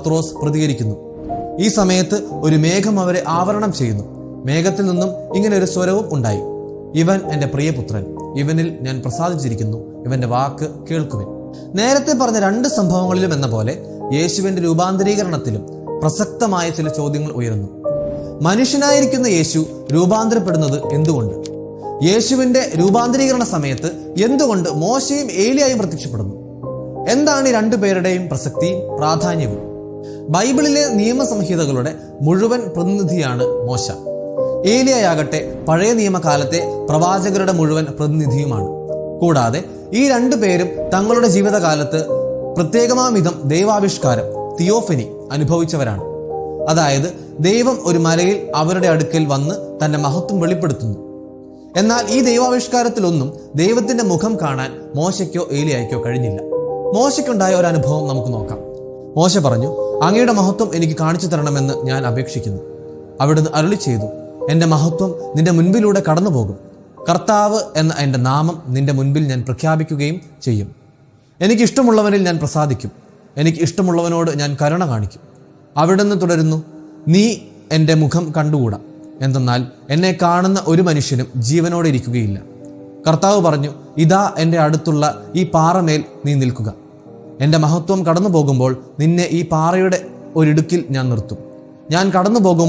പത്രോസ് പ്രതികരിക്കുന്നു. ഈ സമയത്ത് ഒരു മേഘം അവരെ ആവരണം ചെയ്യുന്നു. മേഘത്തിൽ നിന്നും ഇങ്ങനെ ഒരു സ്വരവും ഉണ്ടായി: ഇവൻ എൻ്റെ പ്രിയപുത്രൻ, ഇവനിൽ ഞാൻ പ്രസാദിച്ചിരിക്കുന്നു, ഇവന്റെ വാക്ക് കേൾക്കുവിൻ. നേരത്തെ പറഞ്ഞ രണ്ട് സംഭവങ്ങളിലും എന്ന പോലെ യേശുവിന്റെ രൂപാന്തരീകരണത്തിലും പ്രസക്തമായ ചില ചോദ്യങ്ങൾ ഉയരുന്നു. മനുഷ്യനായിരിക്കുന്ന യേശു രൂപാന്തരപ്പെടുന്നത് എന്തുകൊണ്ട്? യേശുവിന്റെ രൂപാന്തരീകരണ സമയത്ത് എന്തുകൊണ്ട് മോശയും ഏലിയായും പ്രത്യക്ഷപ്പെടുന്നു? എന്താണ് ഈ രണ്ടുപേരുടെയും പ്രസക്തിയും പ്രാധാന്യവും? ബൈബിളിലെ നിയമസംഹിതകളുടെ മുഴുവൻ പ്രതിനിധിയാണ് മോശ. ഏലിയായാകട്ടെ പഴയ നിയമകാലത്തെ പ്രവാചകരുടെ മുഴുവൻ പ്രതിനിധിയുമാണ്. കൂടാതെ ഈ രണ്ടു പേരും തങ്ങളുടെ ജീവിതകാലത്ത് പ്രത്യേകമാം വിധം ദൈവാവിഷ്കാരം, തിയോഫനി അനുഭവിച്ചവരാണ്. അതായത് ദൈവം ഒരു മലയിൽ അവരുടെ അടുക്കൽ വന്ന് തന്റെ മഹത്വം വെളിപ്പെടുത്തുന്നു. എന്നാൽ ഈ ദൈവാവിഷ്കാരത്തിലൊന്നും ദൈവത്തിന്റെ മുഖം കാണാൻ മോശയ്ക്കോ ഏലിയായ്ക്കോ കഴിഞ്ഞില്ല. മോശയ്ക്കുണ്ടായ ഒരു അനുഭവം നമുക്ക് നോക്കാം. മോശ പറഞ്ഞു: അങ്ങയുടെ മഹത്വം എനിക്ക് കാണിച്ചു തരണമെന്ന് ഞാൻ അപേക്ഷിക്കുന്നു. അവിടുന്ന് അരുളി ചെയ്തു: എൻ്റെ മഹത്വം നിന്റെ മുൻപിലൂടെ കടന്നു പോകും. കർത്താവ് എന്ന എൻ്റെ നാമം നിന്റെ മുൻപിൽ ഞാൻ പ്രഖ്യാപിക്കുകയും ചെയ്യും. എനിക്ക് ഇഷ്ടമുള്ളവനിൽ ഞാൻ പ്രസാദിക്കും. എനിക്ക് ഇഷ്ടമുള്ളവനോട് ഞാൻ കരുണ കാണിക്കും. അവിടുന്ന് തുടരുന്നു: നീ എൻ്റെ മുഖം കണ്ടുകൂടാ, എന്തെന്നാൽ എന്നെ കാണുന്ന ഒരു മനുഷ്യനും ജീവനോടെ ഇരിക്കുകയില്ല. കർത്താവ് പറഞ്ഞു: ഇതാ എൻ്റെ അടുത്തുള്ള ഈ പാറമേൽ നീ നിൽക്കുക. എൻ്റെ മഹത്വം കടന്നു പോകുമ്പോൾ നിന്നെ ഈ പാറയുടെ ഒരിടുക്കിൽ ഞാൻ നിർത്തും. ഞാൻ കടന്നു പോകുമ്പോൾ